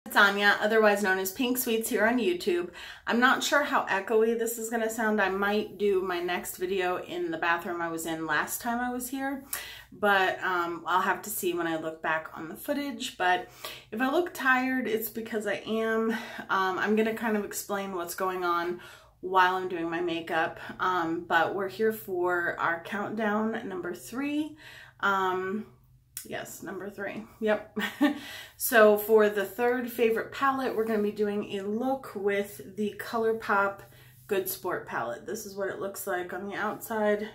It's Anya, otherwise known as Pink Sweets here on YouTube. I'm not sure how echoey this is going to sound. I might do my next video in the bathroom I was in last time I was here, but I'll have to see when I look back on the footage. But if I look tired, it's because I am. I'm going to kind of explain what's going on while I'm doing my makeup, but we're here for our countdown number 3. Yes, number 3. Yep. So for the third favorite palette, we're going to be doing a look with the Colourpop Good Sport palette. This is what it looks like on the outside,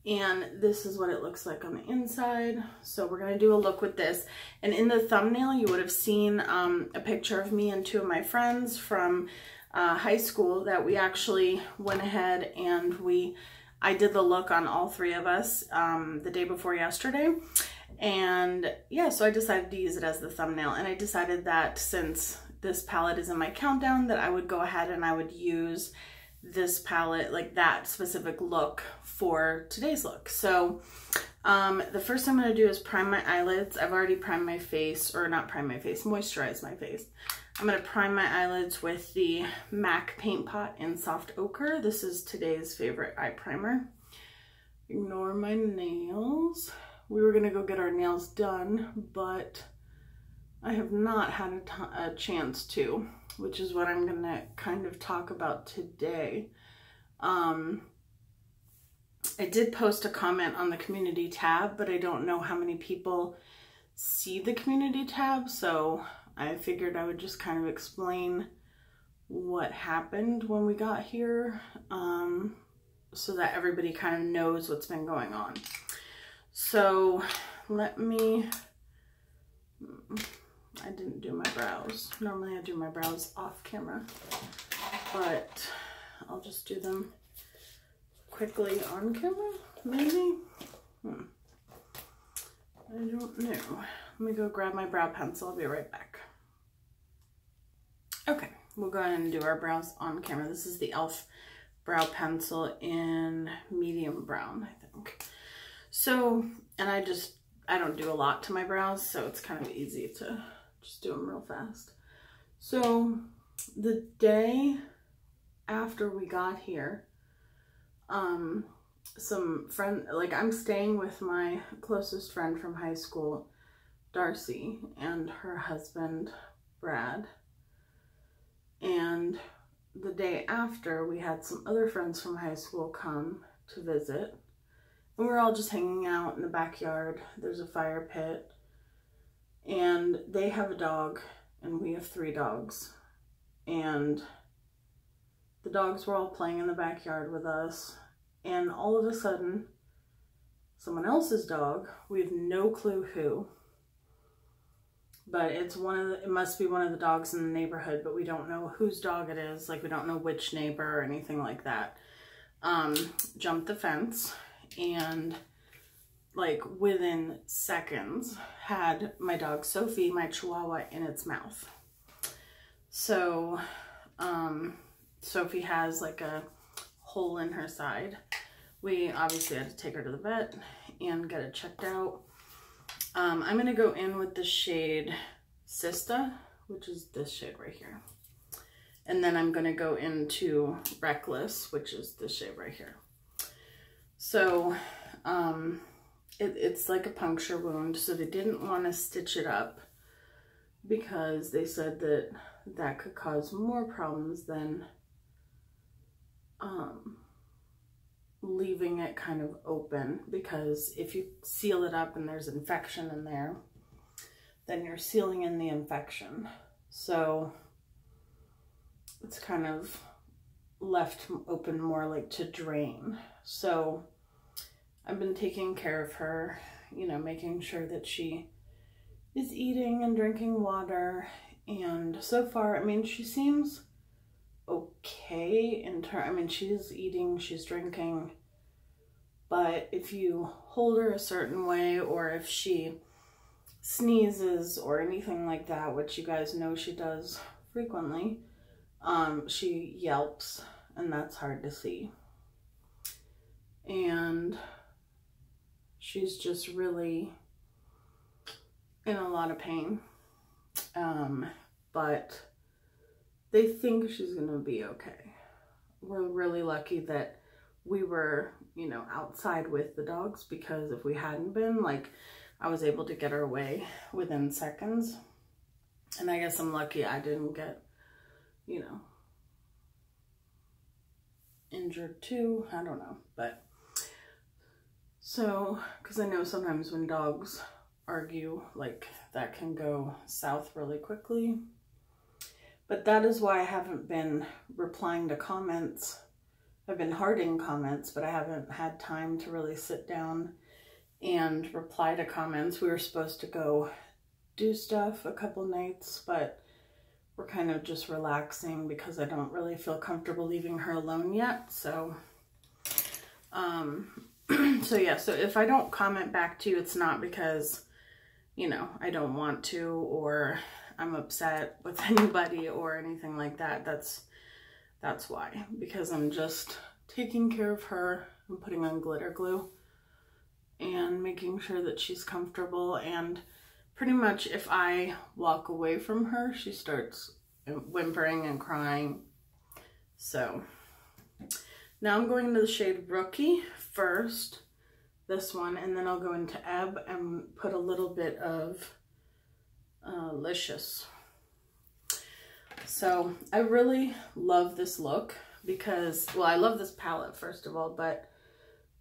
and this is what it looks like on the inside. So we're going to do a look with this. And in the thumbnail, you would have seen a picture of me and 2 of my friends from high school that we actually went ahead and I did the look on all 3 of us the day before yesterday. And yeah, so I decided to use it as the thumbnail, and I decided that since this palette is in my countdown that I would go ahead and I would use this palette, like that specific look, for today's look. So the first thing I'm going to do is prime my eyelids. I've already primed my face, or not prime my face, moisturize my face. I'm going to prime my eyelids with the MAC Paint Pot in Soft Ochre. This is today's favorite eye primer. Ignore my nails. We were going to go get our nails done, but I have not had a chance to, which is what I'm going to kind of talk about today. I did post a comment on the community tab, but I don't know how many people see the community tab, so I figured I would just kind of explain what happened when we got here, so that everybody kind of knows what's been going on. So let me, I didn't do my brows. Normally I do my brows off camera, but I'll just do them quickly on camera, maybe? I don't know. Let me go grab my brow pencil. I'll be right back. Okay, we'll go ahead and do our brows on camera. This is the e.l.f. brow pencil in medium brown, I think. So, and I don't do a lot to my brows, so it's kind of easy to just do them real fast. So the day after we got here, some friend, like I'm staying with my closest friend from high school, Darcy, and her husband, Brad. And the day after, we had some other friends from high school come to visit. And we're all just hanging out in the backyard. There's a fire pit. And they have a dog, and we have 3 dogs. And the dogs were all playing in the backyard with us. And all of a sudden, someone else's dog, we have no clue who, but it's it must be one of the dogs in the neighborhood, but we don't know whose dog it is. Like, we don't know which neighbor or anything like that. Jumped the fence, and like within seconds had my dog Sophie, my Chihuahua, in its mouth. So Sophie has like a hole in her side. We obviously had to take her to the vet and get it checked out. I'm going to go in with the shade Sista, which is this shade right here. And then I'm going to go into Reckless, which is this shade right here. So it's like a puncture wound, so they didn't want to stitch it up because they said that that could cause more problems than leaving it kind of open, because if you seal it up and there's infection in there, then you're sealing in the infection. So it's kind of left open more like to drain. So I've been taking care of her, you know, making sure that she is eating and drinking water. And so far, I mean, she seems okay I mean, she's eating, she's drinking, but if you hold her a certain way, or if she sneezes or anything like that, which you guys know she does frequently, she yelps, and that's hard to see. And she's just really in a lot of pain. but they think she's gonna be okay. We're really lucky that we were, you know, outside with the dogs, because if we hadn't been, like, I was able to get her away within seconds. And I guess I'm lucky I didn't get, you know, injured too. I don't know, but so, because I know sometimes when dogs argue, like, that can go south really quickly. But that is why I haven't been replying to comments. I've been hearting comments, but I haven't had time to really sit down and reply to comments. We were supposed to go do stuff a couple nights, but we're kind of just relaxing because I don't really feel comfortable leaving her alone yet. So, so yeah, so if I don't comment back to you, it's not because, you know, I don't want to, or I'm upset with anybody or anything like that. That's why, because I'm just taking care of her and putting on glitter glue and making sure that she's comfortable. And pretty much if I walk away from her, she starts whimpering and crying. So now I'm going into the shade Brooky first, this one, and then I'll go into Ebb and put a little bit of Licious. So I really love this look because, well, I love this palette first of all, but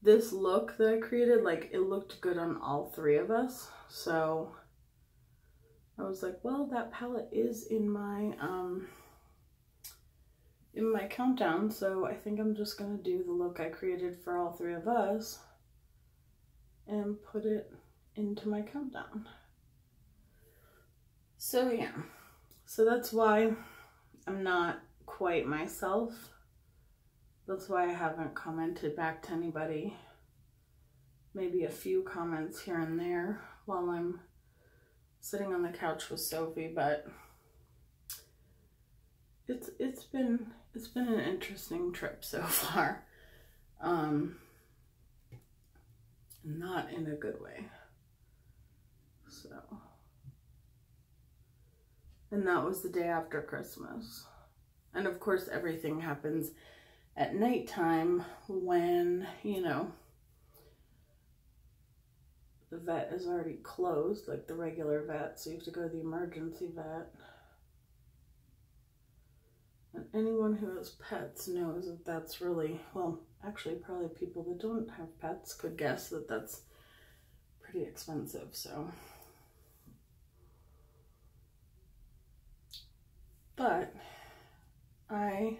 this look that I created, like, it looked good on all three of us. So I was like, well, that palette is in my countdown, so I think I'm just gonna do the look I created for all three of us and put it into my countdown. So yeah, so that's why I'm not quite myself. That's why I haven't commented back to anybody. Maybe a few comments here and there while I'm sitting on the couch with Sophie, but it's been an interesting trip so far. Not in a good way. So, and that was the day after Christmas. And of course everything happens at nighttime when, you know, the vet is already closed, like the regular vet, so you have to go to the emergency vet. And anyone who has pets knows that that's really, well, actually probably people that don't have pets could guess that that's pretty expensive, so. But I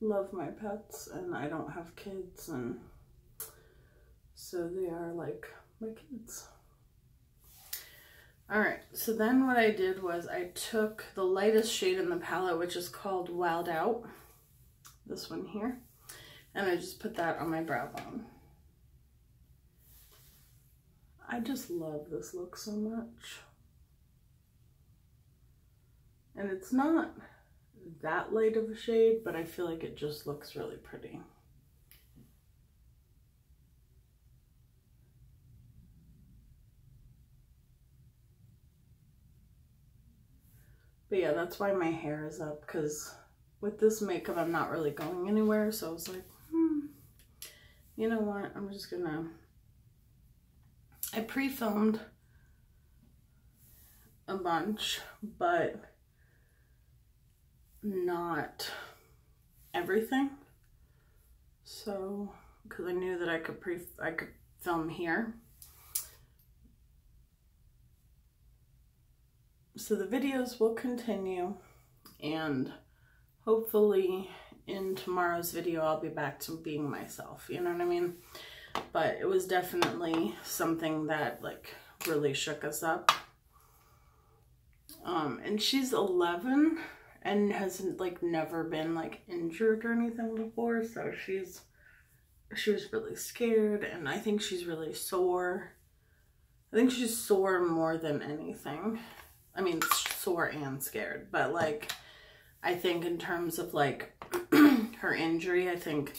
love my pets and I don't have kids, and so they are like my kids. Alright, so then what I did was I took the lightest shade in the palette, which is called Wild Out, this one here, and I just put that on my brow bone. I just love this look so much. And it's not that light of a shade, but I feel like it just looks really pretty. But yeah, that's why my hair is up, because with this makeup I'm not really going anywhere, so I was like, you know what, I'm just gonna, I pre-filmed a bunch, but not everything. So, because I knew that I could film here. So the videos will continue, and hopefully in tomorrow's video I'll be back to being myself, you know what I mean? But it was definitely something that like really shook us up. And she's 11 and has like never been like injured or anything before, so she was really scared, and I think she's really sore. I think she's sore more than anything. I mean, sore and scared, but like, I think in terms of like her injury, I think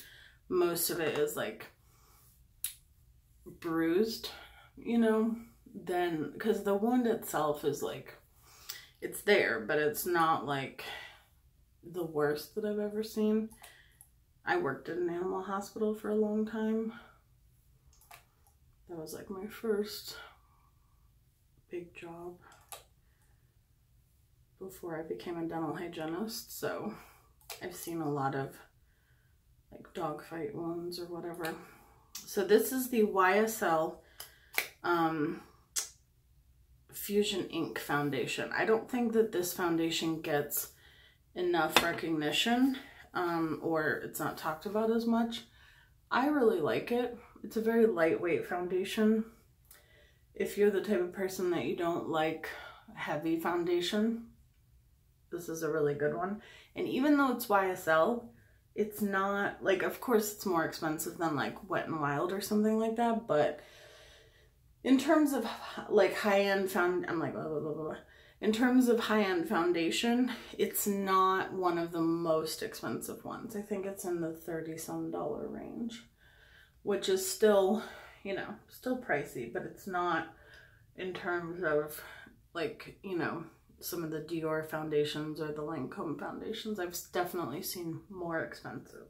most of it is like bruised, you know, then, because the wound itself is like, it's there, but it's not like the worst that I've ever seen. I worked at an animal hospital for a long time. That was like my first big job before I became a dental hygienist. So I've seen a lot of like dog fight wounds or whatever. So this is the YSL Fushion Ink Foundation. I don't think that this foundation gets enough recognition, or it's not talked about as much. I really like it. It's a very lightweight foundation. If you're the type of person that you don't like heavy foundation, this is a really good one. And even though it's YSL, it's not like, of course it's more expensive than like Wet n Wild or something like that, but in terms of like high-end in terms of high-end foundation, it's not one of the most expensive ones. I think it's in the $30-some range, which is still, you know, still pricey, but it's not in terms of like, you know, some of the Dior foundations or the Lancome foundations. I've definitely seen more expensive.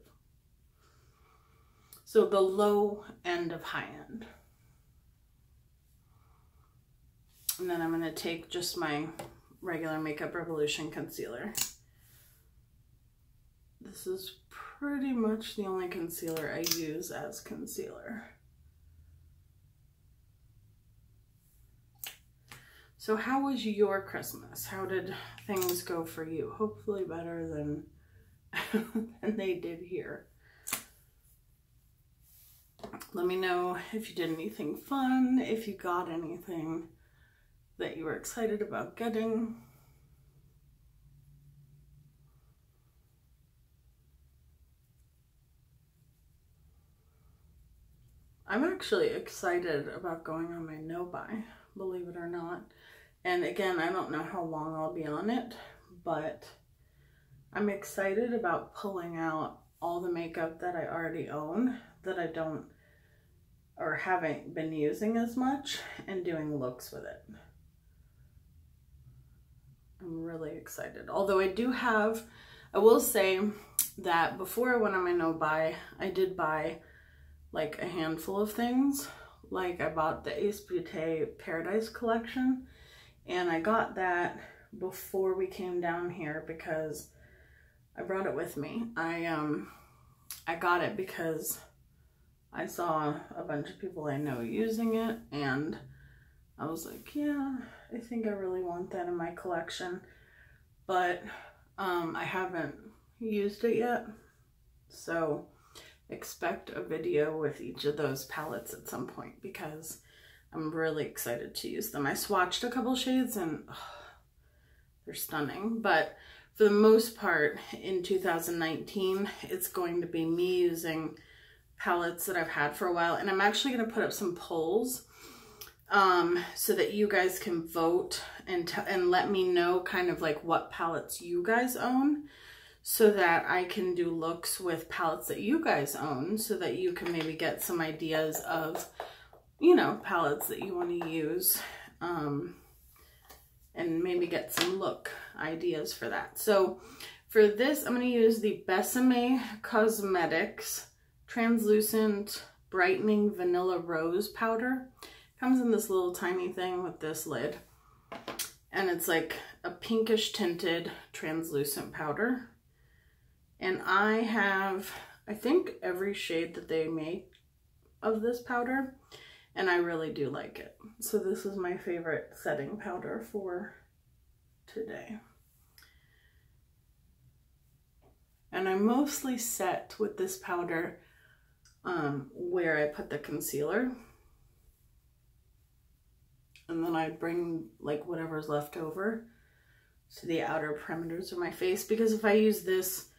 So the low end of high end. And then I'm going to take just my regular Makeup Revolution concealer. This is pretty much the only concealer I use as concealer. So how was your Christmas? How did things go for you? Hopefully better than, than they did here. Let me know if you did anything fun, if you got anything that you were excited about getting. I'm actually excited about going on my no-buy, believe it or not. And again, I don't know how long I'll be on it, but I'm excited about pulling out all the makeup that I already own that I don't or haven't been using as much and doing looks with it. I'm really excited. Although I will say that before I went on my no-buy, I did buy like a handful of things. Like I bought the Ace Beauté Paradise collection, and I got that before we came down here because I brought it with me. I got it because I saw a bunch of people I know using it, and I was like, yeah, I think I really want that in my collection, but I haven't used it yet. So expect a video with each of those palettes at some point because I'm really excited to use them. I swatched a couple shades and they're stunning, but for the most part in 2019, it's going to be me using palettes that I've had for a while. And I'm actually going to put up some polls so that you guys can vote and let me know kind of like what palettes you guys own, so that I can do looks with palettes that you guys own, so that you can maybe get some ideas of, you know, palettes that you want to use, and maybe get some look ideas for that. So for this, I'm going to use the Besamē Cosmetics Translucent Brightening Vanilla Rose Powder. Comes in this little tiny thing with this lid, and it's like a pinkish tinted translucent powder. And I have, I think, every shade that they make of this powder, and I really do like it. So this is my favorite setting powder for today. And I'm mostly set with this powder where I put the concealer. And then I bring like whatever's left over to the outer perimeters of my face, because if I use this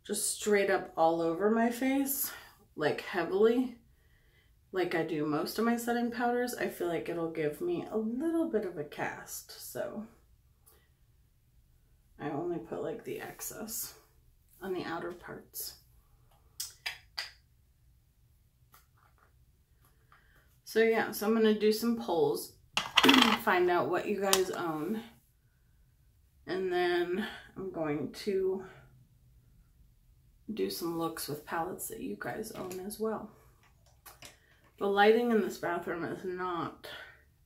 just straight up all over my face, like heavily, like I do most of my setting powders, I feel like it'll give me a little bit of a cast. So I only put like the excess on the outer parts. So yeah, so I'm gonna do some polls, find out what you guys own, And then I'm going to do some looks with palettes that you guys own as well. The lighting in this bathroom is not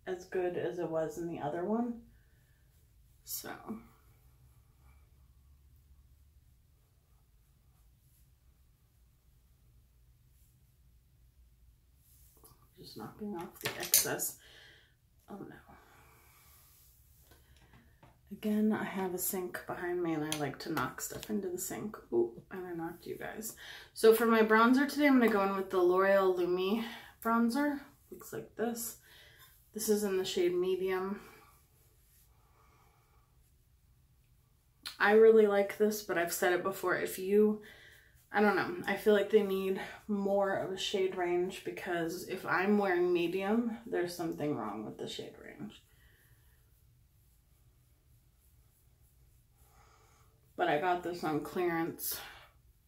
as good as it was in the other one. So just knocking off the excess. Oh no. Again, I have a sink behind me and I like to knock stuff into the sink. Ooh, and I knocked you guys. So for my bronzer today, I'm going to go in with the L'Oreal Lumi bronzer. Looks like this. This is in the shade medium. I really like this, but I've said it before, if you, I don't know, I feel like they need more of a shade range, because if I'm wearing medium, there's something wrong with the shade range. But I got this on clearance,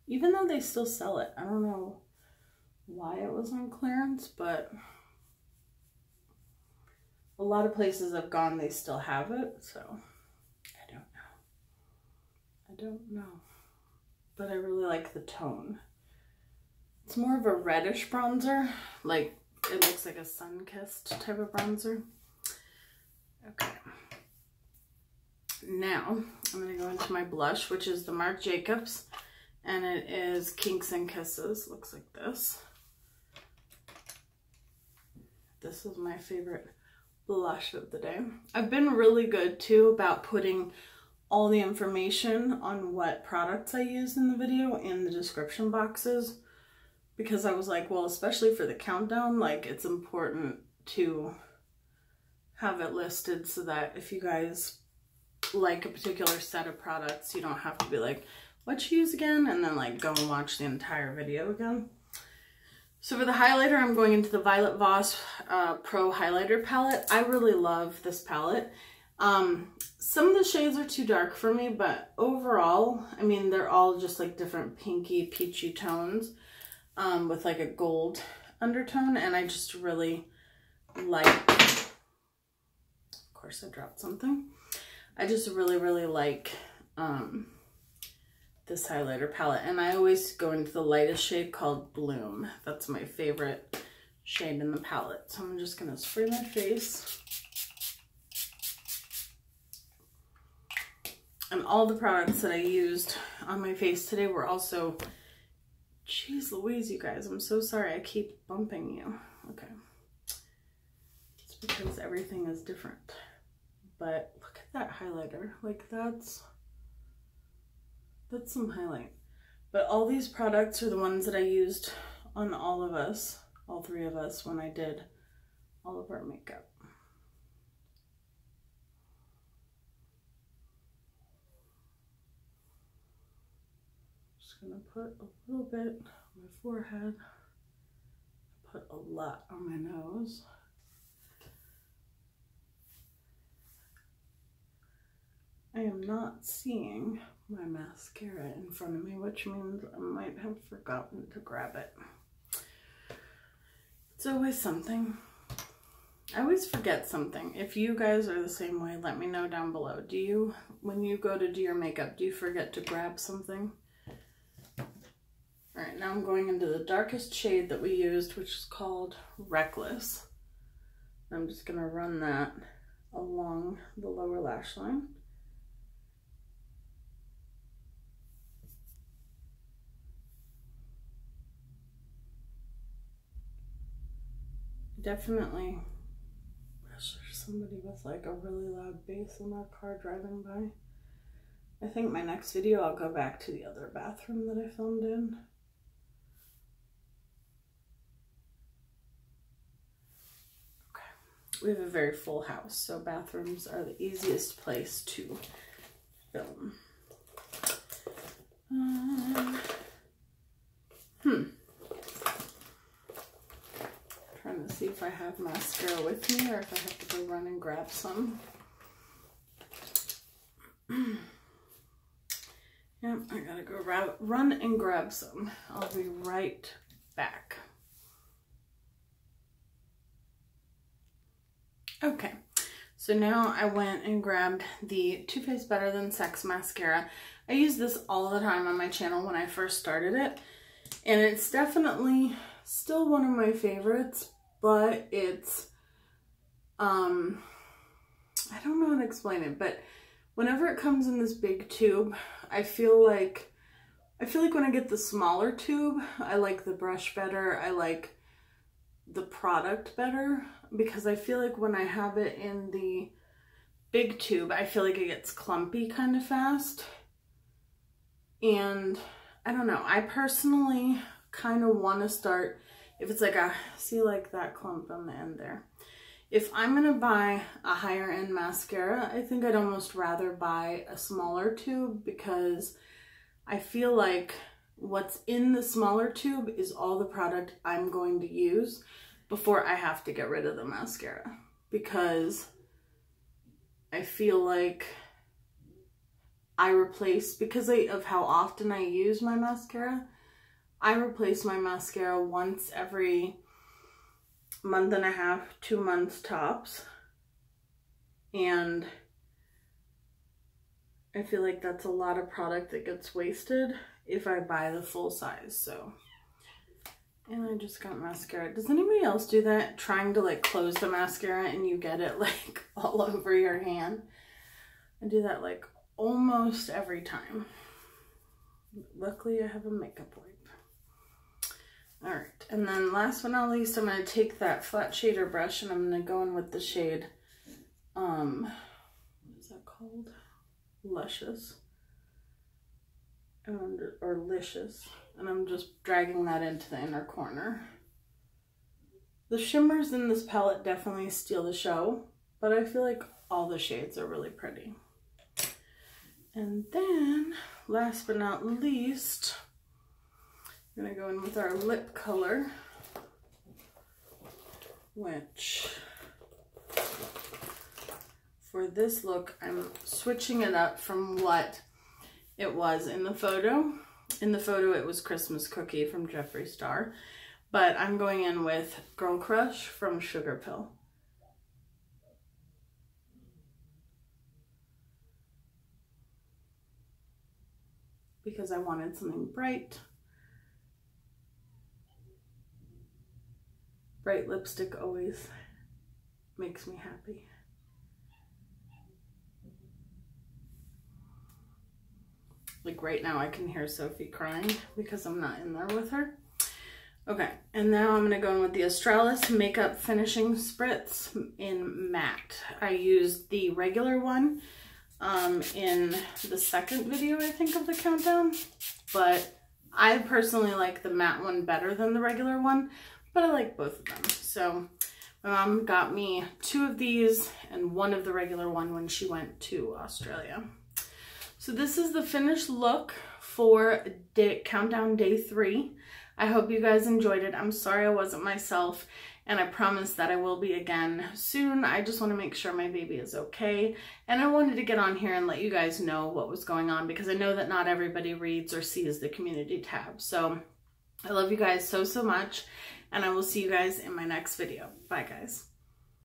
even though they still sell it. I don't know why it was on clearance, but a lot of places I've gone, they still have it, so I don't know. I don't know. But I really like the tone. It's more of a reddish bronzer, like it looks like a sun-kissed type of bronzer. Okay. Now, I'm going to go into my blush, which is the Marc Jacobs, and it is Kinks and Kisses. Looks like this. This is my favorite blush of the day. I've been really good, too, about putting all the information on what products I use in the video in the description boxes, because I was like, well, especially for the countdown, like, it's important to have it listed so that if you guys like a particular set of products, you don't have to be like, what you use again, and then like go and watch the entire video again. So for the highlighter, I'm going into the Violet Voss Pro Highlighter palette. I really love this palette. Some of the shades are too dark for me, but overall, I mean, they're all just like different pinky, peachy tones with like a gold undertone, and I just really like, of course I dropped something. I just really, really like this highlighter palette, and I always go into the lightest shade called Bloom. That's my favorite shade in the palette. So I'm just gonna spray my face. And all the products that I used on my face today were also, geez Louise, you guys, I'm so sorry I keep bumping you. Okay. It's because everything is different. But look at that highlighter, like that's some highlight. But all these products are the ones that I used on all of us, all three of us, when I did all of our makeup. Just gonna put a little bit on my forehead, put a lot on my nose. I am not seeing my mascara in front of me, which means I might have forgotten to grab it. It's always something. I always forget something. If you guys are the same way, let me know down below. Do you, when you go to do your makeup, do you forget to grab something? All right, now I'm going into the darkest shade that we used, which is called Reckless. I'm just gonna run that along the lower lash line. Definitely wish there's somebody with like a really loud bass in our car driving by. I think my next video I'll go back to the other bathroom that I filmed in. Okay, we have a very full house, so bathrooms are the easiest place to film. Trying to see if I have mascara with me or if I have to go run and grab some. Yep, I gotta go run and grab some. I'll be right back. Okay, So now I went and grabbed the Too Faced Better Than Sex mascara. I use this all the time on my channel when I first started it. And it's definitely still one of my favorites, but it's, I don't know how to explain it, but whenever it comes in this big tube, I feel like when I get the smaller tube, I like the brush better. I like the product better, because I feel like when I have it in the big tube, I feel like it gets clumpy kind of fast. And I don't know, I personally kind of want to start, if it's like see like that clump on the end there. If I'm going to buy a higher end mascara, I think I'd almost rather buy a smaller tube, because I feel like what's in the smaller tube is all the product I'm going to use before I have to get rid of the mascara, because I feel like I replace, because of how often I use my mascara, I replace my mascara once every month and a half, 2 months tops. And I feel like that's a lot of product that gets wasted if I buy the full size. So, and I just got mascara. Does anybody else do that? Trying to like close the mascara and you get it like all over your hand? I do that like almost every time. Luckily I have a makeup wipe. All right, and then last but not least, I'm going to take that flat shader brush and I'm going to go in with the shade, what is that called? Luscious. Or Licious. And I'm just dragging that into the inner corner. The shimmers in this palette definitely steal the show, but I feel like all the shades are really pretty. And then, last but not least, I'm going to go in with our lip color, which for this look, I'm switching it up from what it was in the photo. In the photo, it was Christmas Cookie from Jeffree Star, but I'm going in with Girl Crush from Sugarpill. Because I wanted something bright. Bright lipstick always makes me happy. Like right now I can hear Sophie crying because I'm not in there with her. Okay, and now I'm gonna go in with the Australis Makeup Finishing Spritz in Matte. I used the regular one in the second video, I think, of the countdown, but I personally like the matte one better than the regular one, but I like both of them. So my mom got me 2 of these and 1 of the regular one when she went to Australia. So this is the finished look for countdown day 3. I hope you guys enjoyed it. I'm sorry I wasn't myself, and I promise that I will be again soon. I just want to make sure my baby is okay, and I wanted to get on here and let you guys know what was going on, because I know that not everybody reads or sees the community tab. So I love you guys so much, and I will see you guys in my next video. Bye guys.